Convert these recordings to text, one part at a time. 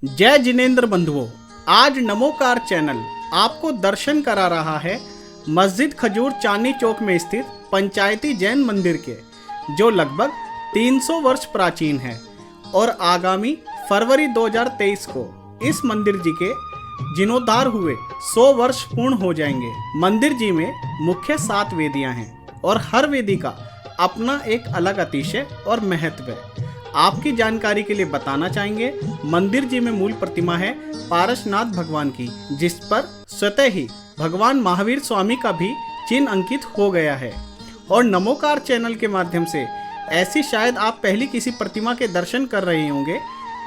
जय जिनेंद्र बंधुओं, आज नमोकार चैनल आपको दर्शन करा रहा है मस्जिद खजूर चांदनी चौक में स्थित पंचायती जैन मंदिर के, जो लगभग 300 वर्ष प्राचीन है और आगामी फरवरी 2023 को इस मंदिर जी के जीर्णोद्धार हुए 100 वर्ष पूर्ण हो जाएंगे। मंदिर जी में मुख्य 7 वेदियां हैं और हर वेदी का अपना एक अलग अतिशय और महत्व है। आपकी जानकारी के लिए बताना चाहेंगे, मंदिर जी में मूल प्रतिमा है पारसनाथ भगवान की, जिस पर स्वतः ही भगवान महावीर स्वामी का भी चिन्ह अंकित हो गया है। और नमोकार चैनल के माध्यम से ऐसी शायद आप पहली किसी प्रतिमा के दर्शन कर रहे होंगे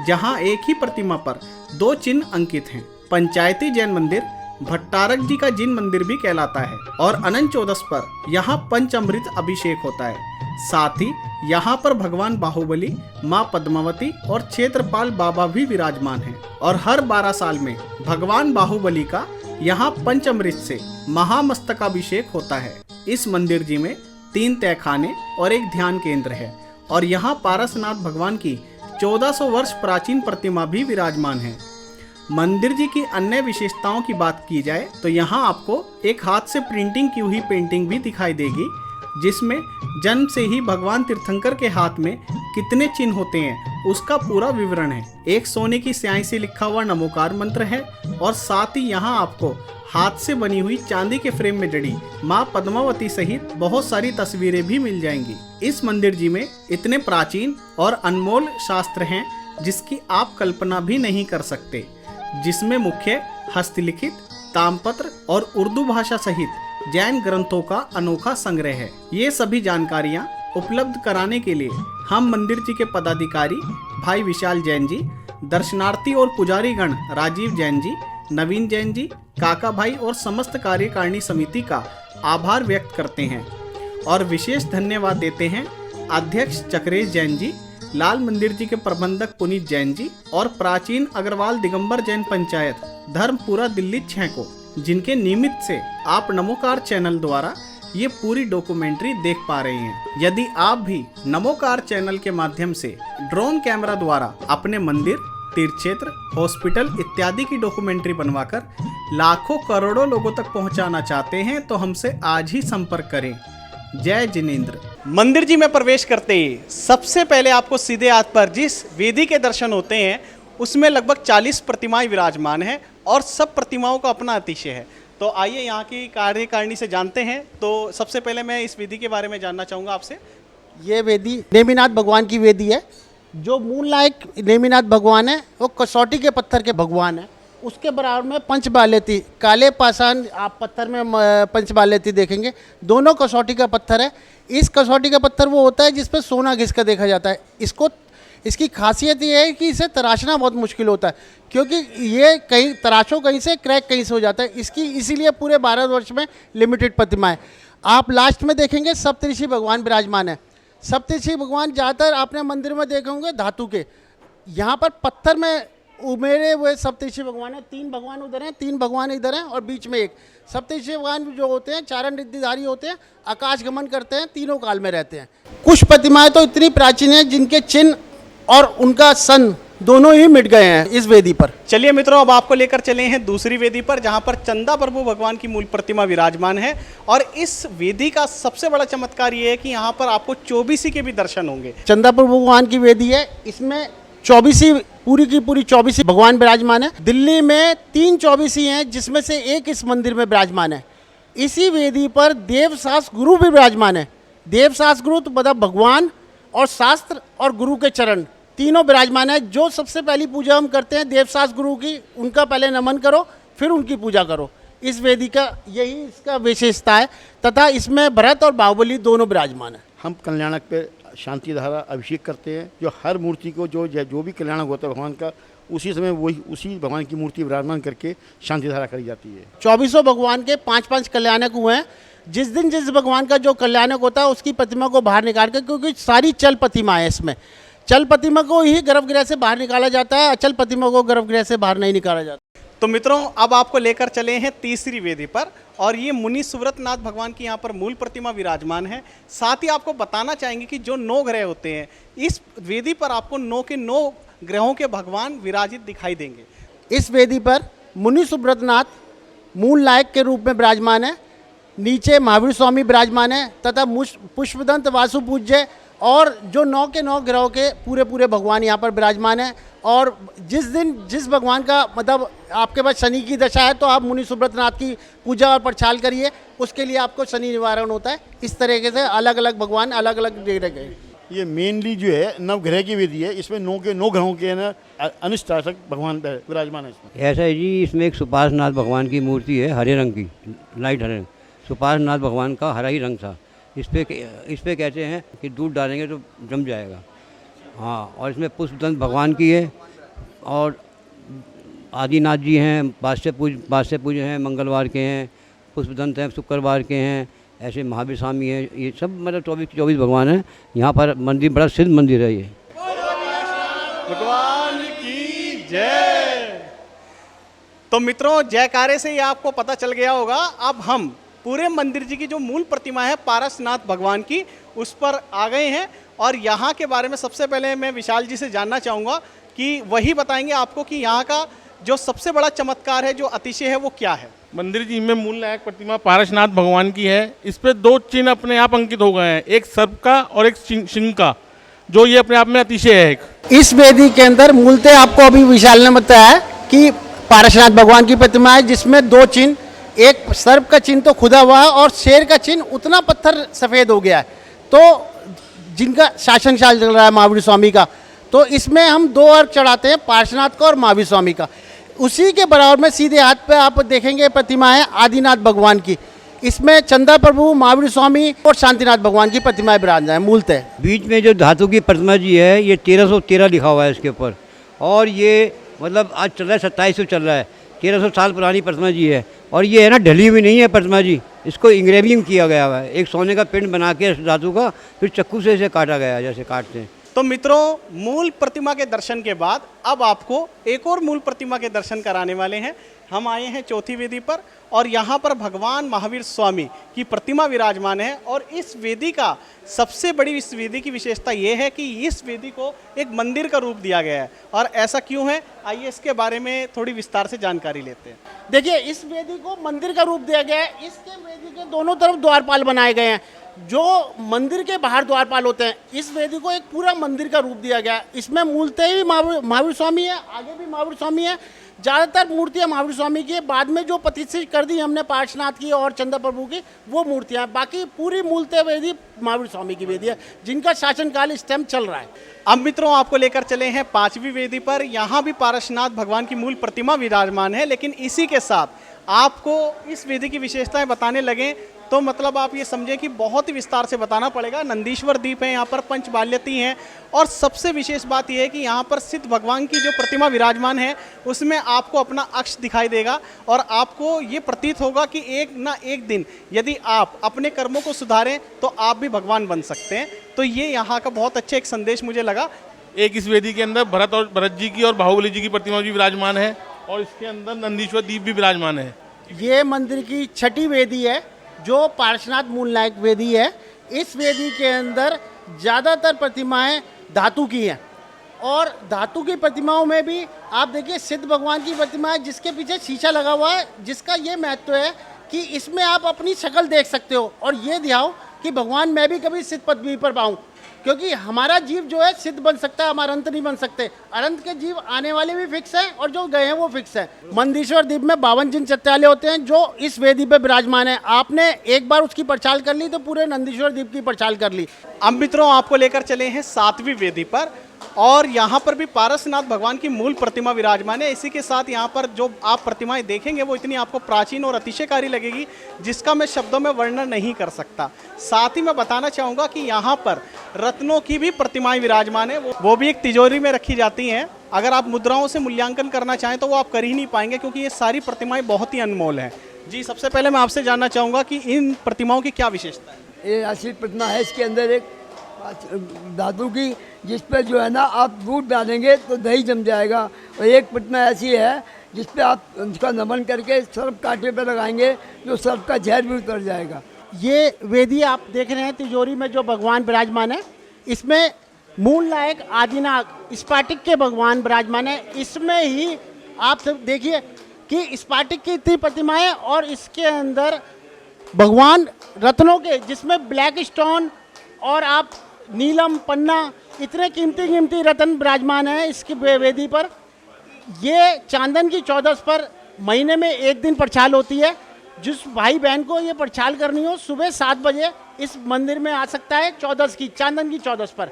जहां एक ही प्रतिमा पर 2 चिन्ह अंकित हैं। पंचायती जैन मंदिर भट्टारक जी का जिन मंदिर भी कहलाता है और अनंत चौदस पर यहाँ पंचामृत अभिषेक होता है। साथ ही यहाँ पर भगवान बाहुबली, माँ पद्मावती और क्षेत्रपाल बाबा भी विराजमान हैं और हर 12 साल में भगवान बाहुबली का यहाँ पंचामृत से महामस्तकाभिषेक होता है। इस मंदिर जी में 3 तहखाने और एक ध्यान केंद्र है और यहाँ पारसनाथ भगवान की 1400 वर्ष प्राचीन प्रतिमा भी विराजमान है। मंदिर जी की अन्य विशेषताओं की बात की जाए तो यहाँ आपको एक हाथ से प्रिंटिंग की हुई पेंटिंग भी दिखाई देगी, जिसमें जन्म से ही भगवान तीर्थंकर के हाथ में कितने चिन्ह होते हैं उसका पूरा विवरण है। एक सोने की स्याही से लिखा हुआ नमोकार मंत्र है और साथ ही यहाँ आपको हाथ से बनी हुई चांदी के फ्रेम में जड़ी माँ पद्मावती सहित बहुत सारी तस्वीरें भी मिल जाएंगी। इस मंदिर जी में इतने प्राचीन और अनमोल शास्त्र हैं जिसकी आप कल्पना भी नहीं कर सकते, जिसमें मुख्य हस्तलिखित, ताम्रपत्र और उर्दू भाषा सहित जैन ग्रंथों का अनोखा संग्रह है। ये सभी जानकारियाँ उपलब्ध कराने के लिए हम मंदिर जी के पदाधिकारी भाई विशाल जैन जी, दर्शनार्थी और पुजारी गण राजीव जैन जी, नवीन जैन जी, काका भाई और समस्त कार्यकारिणी समिति का आभार व्यक्त करते हैं और विशेष धन्यवाद देते हैं अध्यक्ष चक्रेश जैन जी, लाल मंदिर जी के प्रबंधक पुनीत जैन जी और प्राचीन अग्रवाल दिगंबर जैन पंचायत धर्मपुरा दिल्ली 6 को, जिनके निमित्त से आप नमोकार चैनल द्वारा ये पूरी डॉक्यूमेंट्री देख पा रहे हैं। यदि आप भी नमोकार चैनल के माध्यम से ड्रोन कैमरा द्वारा अपने मंदिर, तीर्थ क्षेत्र, हॉस्पिटल इत्यादि की डॉक्यूमेंट्री बनवाकर लाखों करोड़ों लोगों तक पहुंचाना चाहते हैं तो हमसे आज ही संपर्क करें। जय जिनेंद्र। मंदिर जी में प्रवेश करते ही सबसे पहले आपको सीधे हाथ पर जिस वेदी के दर्शन होते हैं उसमें लगभग 40 प्रतिमाएं विराजमान हैं और सब प्रतिमाओं का अपना अतिशय है। तो आइए यहाँ की कार्यकारिणी से जानते हैं। तो सबसे पहले मैं इस वेदी के बारे में जानना चाहूँगा आपसे। ये वेदी नेमिनाथ भगवान की वेदी है। जो मूल नायक नेमिनाथ भगवान है वो कसौटी के पत्थर के भगवान है। उसके बराबर में पंचबालेती, काले पाषाण आप पत्थर में पंचबालेती देखेंगे, दोनों कसौटी का पत्थर है। इस कसौटी का पत्थर वो होता है जिस पर सोना घिस कर देखा जाता है। इसकी खासियत ये है कि इसे तराशना बहुत मुश्किल होता है, क्योंकि ये कहीं तराशो कहीं से, क्रैक कहीं से हो जाता है। इसकी इसीलिए पूरे भारतवर्ष में लिमिटेड प्रतिमा है। आप लास्ट में देखेंगे सप्तऋषि भगवान विराजमान है। सप्तऋषि भगवान ज़्यादातर आपने मंदिर में देखे होंगे धातु के, यहाँ पर पत्थर में उमेरे हुए सप्तऋषि भगवान है। 3 भगवान उधर हैं, 3 भगवान इधर हैं और बीच में एक। सप्तऋषि भगवान जो होते हैं चारण रिद्धिधारी होते हैं, आकाश गमन करते हैं, तीनों काल में रहते हैं। कुछ प्रतिमाएं तो इतनी प्राचीन हैं जिनके चिन्ह और उनका सन दोनों ही मिट गए हैं इस वेदी पर। चलिए मित्रों, अब आपको लेकर चले हैं दूसरी वेदी पर जहां पर चंदा प्रभु भगवान की मूल प्रतिमा विराजमान है। और इस वेदी का सबसे बड़ा चमत्कार ये है कि यहाँ पर आपको 24 के भी दर्शन होंगे। चंदा प्रभु भगवान की वेदी है, इसमें 24 पूरी की पूरी 24 भगवान विराजमान है। दिल्ली में 3 24 हैं जिसमें से एक इस मंदिर में विराजमान है। इसी वेदी पर देवशास्त्र गुरु भी विराजमान है। देवशास्त्र गुरु तो मतलब भगवान और शास्त्र और गुरु के चरण तीनों विराजमान है। जो सबसे पहली पूजा हम करते हैं देवशास्त्र गुरु की, उनका पहले नमन करो फिर उनकी पूजा करो। इस वेदी का यही इसका विशेषता है तथा इसमें भरत और बाहुबली दोनों विराजमान है। हम कल्याणक पे शांति धारा अभिषेक करते हैं। जो हर मूर्ति को जो भी कल्याणक होता है भगवान का, उसी समय वही उसी भगवान की मूर्ति विराजमान करके शांति धारा करी जाती है। 24 भगवान के 5-5 कल्याणक हुए हैं। जिस दिन जिस भगवान का जो कल्याणक होता है उसकी प्रतिमा को बाहर निकाल कर, क्योंकि सारी चल प्रतिमा है, इसमें चल प्रतिमा को ही गर्भगृह से बाहर निकाला जाता है, अचल प्रतिमा को गर्भगृह से बाहर नहीं निकाला जाता। तो मित्रों अब आपको लेकर चले हैं तीसरी वेदी पर और ये मुनि सुव्रतनाथ भगवान की यहाँ पर मूल प्रतिमा विराजमान है। साथ ही आपको बताना चाहेंगे कि जो 9 ग्रह होते हैं इस वेदी पर आपको 9 के 9 ग्रहों के भगवान विराजित दिखाई देंगे। इस वेदी पर मुनि सुब्रतनाथ मूल नायक के रूप में विराजमान है, नीचे महावीर स्वामी विराजमान है तथा पुष्पदंत वासु पूज्य और जो 9 के 9 ग्रहों के पूरे पूरे भगवान यहाँ पर विराजमान है। और जिस दिन जिस भगवान का मतलब आपके पास शनि की दशा है तो आप मुनि सुब्रतनाथ की पूजा और प्रचाल करिए, उसके लिए आपको शनि निवारण होता है। इस तरीके से अलग अलग भगवान अलग अलग दे रखे हैं। ये मेनली जो है नवग्रह की वेदी है, इसमें 9 के 9 ग्रहों के ना अनुष्ठासक भगवान विराजमान है इसमें। ऐसा है जी, इसमें एक सुपार्श्वनाथ भगवान की मूर्ति है हरे रंग की, लाइट हरे रंग। सुपार्श्वनाथ भगवान का हरा ही रंग था। इस पे कहते हैं कि दूध डालेंगे तो जम जाएगा। हाँ, और इसमें पुष्पदंत भगवान की है और आदिनाथ जी हैं, बादशाह पूज हैं, मंगलवार के हैं, पुष्पदंत हैं, शुक्रवार के हैं, ऐसे महावीर स्वामी हैं। ये सब मतलब 24 भगवान हैं। यहाँ पर मंदिर बड़ा सिद्ध मंदिर है ये। भगवान की जय। तो मित्रों जयकारे से ही आपको पता चल गया होगा। अब हम पूरे मंदिर जी की जो मूल प्रतिमा है पारसनाथ भगवान की उस पर आ गए हैं और यहाँ के बारे में सबसे पहले मैं विशाल जी से जानना चाहूँगा कि वही बताएंगे आपको कि यहाँ का जो सबसे बड़ा चमत्कार है, जो अतिशय है, वो क्या है। मंदिर जी में मूल नायक प्रतिमा पारसनाथ भगवान की है। इस पे 2 चिन्ह अपने आप अंकित हो गए हैं, एक सर्प का और एक सिंह का, जो ये अपने आप में अतिशय है। इस वेदी के अंदर मूलतः आपको अभी विशाल ने बताया कि पारसनाथ भगवान की प्रतिमा है जिसमें 2 चिन्ह, एक सर्प का चिन्ह तो खुदा हुआ है और शेर का चिन्ह उतना पत्थर सफ़ेद हो गया है, तो जिनका शासन काल चल रहा है महावीर स्वामी का, तो इसमें हम 2 अर्घ चढ़ाते हैं, पार्श्वनाथ का और महावीर स्वामी का। उसी के बराबर में सीधे हाथ पे आप देखेंगे प्रतिमा है आदिनाथ भगवान की। इसमें चंदा प्रभु, महावीर स्वामी और शांतिनाथ भगवान की प्रतिमाएं विराजमान है मूलतः। बीच में जो धातु की प्रतिमा जी है ये 1313 लिखा हुआ है इसके ऊपर, और ये मतलब आज चल रहा है 2700 चल रहा है, 1300 साल पुरानी प्रतिमा जी है। और ये है ना ढली हुई नहीं है प्रतिमा जी, इसको इंग्रेविंग किया गया हुआ है, एक सोने का पिंड बना के धातु का, फिर चक्कू से इसे काटा गया है जैसे काटते हैं। तो मित्रों मूल प्रतिमा के दर्शन के बाद अब आपको एक और मूल प्रतिमा के दर्शन कराने वाले हैं। हम आए हैं चौथी वेदी पर और यहाँ पर भगवान महावीर स्वामी की प्रतिमा विराजमान है। और इस वेदी का सबसे बड़ी इस वेदी की विशेषता ये है कि इस वेदी को एक मंदिर का रूप दिया गया है। और ऐसा क्यों है, आइए इसके बारे में थोड़ी विस्तार से जानकारी लेते हैं। देखिए, इस वेदी को मंदिर का रूप दिया गया है। इसके वेदी के दोनों तरफ द्वारपाल बनाए गए हैं, जो मंदिर के बाहर द्वारपाल होते हैं। इस वेदी को एक पूरा मंदिर का रूप दिया गया है। इसमें मूर्तियाँ ही महावीर स्वामी है, आगे भी महावीर स्वामी है, ज़्यादातर मूर्तियाँ महावीर स्वामी की है। बाद में जो प्रतिष्ठित कर दी हमने पार्श्वनाथ की और चंद्र प्रभु की, वो मूर्तियाँ, बाकी पूरी मूर्तियाँ वेदी महावीर स्वामी की वेदी है जिनका शासनकाल इस टाइम चल रहा है। अब मित्रों आपको लेकर चले हैं 5वीं वेदी पर। यहाँ भी पारसनाथ भगवान की मूल प्रतिमा विराजमान है, लेकिन इसी के साथ आपको इस वेदी की विशेषताएं बताने लगे तो मतलब आप ये समझें कि बहुत ही विस्तार से बताना पड़ेगा। नंदीश्वर दीप है, यहाँ पर पंचबाल्यती हैं और सबसे विशेष बात यह है कि यहाँ पर सिद्ध भगवान की जो प्रतिमा विराजमान है उसमें आपको अपना अक्ष दिखाई देगा और आपको ये प्रतीत होगा कि एक ना एक दिन यदि आप अपने कर्मों को सुधारें तो आप भी भगवान बन सकते हैं। तो ये यहाँ का बहुत अच्छा एक संदेश मुझे लगा। एक इस वेदी के अंदर भरत जी की और बाहुबली जी की प्रतिमा भी विराजमान है और इसके अंदर नंदीश्वर दीप भी विराजमान है। ये मंदिर की 6ठी वेदी है जो पार्श्वनाथ मूल नायक वेदी है। इस वेदी के अंदर ज़्यादातर प्रतिमाएं धातु की हैं और धातु की प्रतिमाओं में भी आप देखिए सिद्ध भगवान की प्रतिमा है जिसके पीछे शीशा लगा हुआ है, जिसका ये महत्व है कि इसमें आप अपनी शक्ल देख सकते हो और ये दिखाओ कि भगवान मैं भी कभी सिद्ध पदवी पर पाऊँ, क्योंकि हमारा जीव जो है सिद्ध बन सकता है, हमारा अंत नहीं बन सकते। अनंत के जीव आने वाले भी फिक्स हैं और जो गए हैं वो फिक्स है। मंदीश्वर द्वीप में 52 जिन चट्टाले होते हैं जो इस वेदी पे विराजमान है। आपने एक बार उसकी पड़ताल कर ली तो पूरे नंदीश्वर द्वीप की पड़ताल कर ली। अब मित्रों आपको लेकर चले हैं 7वीं वेदी पर और यहाँ पर भी पारसनाथ भगवान की मूल प्रतिमा विराजमान है। इसी के साथ यहाँ पर जो आप प्रतिमाएं देखेंगे वो इतनी आपको प्राचीन और अतिशयकारी लगेगी जिसका मैं शब्दों में वर्णन नहीं कर सकता। साथ ही मैं बताना चाहूँगा कि यहाँ पर रत्नों की भी प्रतिमाएं विराजमान है, वो भी एक तिजोरी में रखी जाती हैं। अगर आप मुद्राओं से मूल्यांकन करना चाहें तो वो आप कर ही नहीं पाएंगे क्योंकि ये सारी प्रतिमाएं बहुत ही अनमोल हैं। जी, सबसे पहले मैं आपसे जानना चाहूँगा कि इन प्रतिमाओं की क्या विशेषता है। ये असली प्रतिमा है, इसके अंदर एक धातु की जिस पर जो है ना आप दूध डालेंगे तो दही जम जाएगा। और एक प्रतिमा ऐसी है जिस पे आप उसका नमन करके सर्प कांटे पे लगाएंगे जो सर्प का जहर भी उतर जाएगा। ये वेदी आप देख रहे हैं तिजोरी में जो भगवान विराजमान है, इसमें मूल नायक आदिनाग स्फाटिक के भगवान विराजमान है। इसमें ही आप सब देखिए कि स्फाटिक की इतनी प्रतिमाएं और इसके अंदर भगवान रत्नों के, जिसमें ब्लैक स्टोन और आप नीलम पन्ना, इतने कीमती कीमती रत्न विराजमान हैं इसकी वेदी पर। ये चांदन की चौदस पर महीने में एक दिन पड़छाल होती है। जिस भाई बहन को ये पड़छाल करनी हो सुबह 7 बजे इस मंदिर में आ सकता है। चौदस की, चांदन की चौदस पर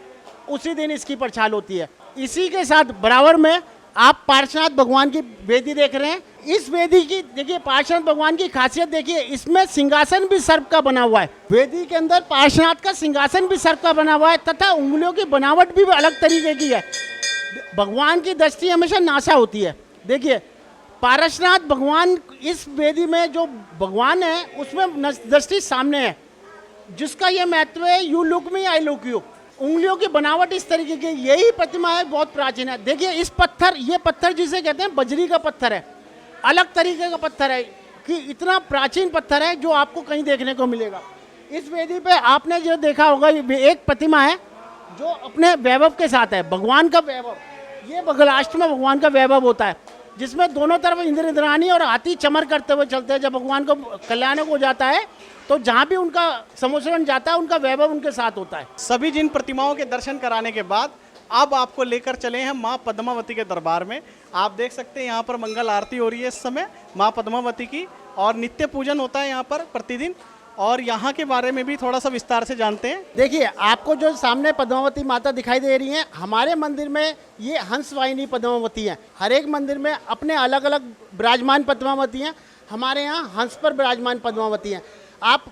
उसी दिन इसकी पड़छाल होती है। इसी के साथ बराबर में आप पार्श्वनाथ भगवान की वेदी देख रहे हैं। इस वेदी की देखिए, पार्श्वनाथ भगवान की खासियत देखिए, इसमें सिंहासन भी सर्प का बना हुआ है। वेदी के अंदर पार्श्वनाथ का सिंहासन भी सर्प का बना हुआ है तथा उंगलियों की बनावट भी अलग तरीके की है। भगवान की दृष्टि हमेशा नासा होती है। देखिए पार्श्वनाथ भगवान इस वेदी में जो भगवान है उसमें दृष्टि सामने है, जिसका ये महत्व है, you look me I look you. उंगलियों की बनावट इस तरीके की, यही प्रतिमा है, बहुत प्राचीन है। देखिए इस पत्थर, ये पत्थर जिसे कहते हैं बजरी का पत्थर है, अलग तरीके का पत्थर है कि इतना प्राचीन पत्थर है जो आपको कहीं देखने को मिलेगा। इस वेदी पे आपने जो देखा होगा, एक प्रतिमा है जो अपने वैभव के साथ है, भगवान का वैभव। ये बगलाष्ट में भगवान का वैभव होता है, जिसमें दोनों तरफ इंद्र इंद्राणी और हाथी चमर करते हुए चलते हैं। जब भगवान को कल्याण हो जाता है तो जहाँ भी उनका समोसरण जाता है उनका वैभव उनके साथ होता है। सभी जिन प्रतिमाओं के दर्शन कराने के बाद अब आपको लेकर चले हैं माँ पद्मावती के दरबार में। आप देख सकते हैं यहाँ पर मंगल आरती हो रही है इस समय माँ पद्मावती की, और नित्य पूजन होता है यहाँ पर प्रतिदिन। और यहाँ के बारे में भी थोड़ा सा विस्तार से जानते हैं। देखिए आपको जो सामने पद्मावती माता दिखाई दे रही हैं, हमारे मंदिर में ये हंस वाहिनी पद्मावती हैं। हर एक मंदिर में अपने अलग अलग विराजमान पद्मावती हैं। हमारे यहाँ हंस पर विराजमान पद्मावती हैं। आप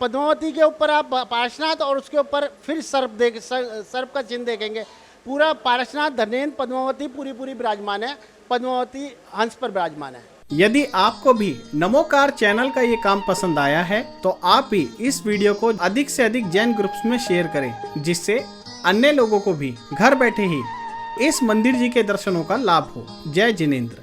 पद्मावती के ऊपर आप पार्श्वनाथ और उसके ऊपर फिर सर्प का चिन्ह देखेंगे। पूरा पार्श्वनाथ, धनेन्द्र, पद्मावती पूरी विराजमान है। पद्मावती हंस पर विराजमान है। यदि आपको भी नमोकार चैनल का ये काम पसंद आया है तो आप भी इस वीडियो को अधिक से अधिक जैन ग्रुप्स में शेयर करें, जिससे अन्य लोगों को भी घर बैठे ही इस मंदिर जी के दर्शनों का लाभ हो। जय जिनेंद्र।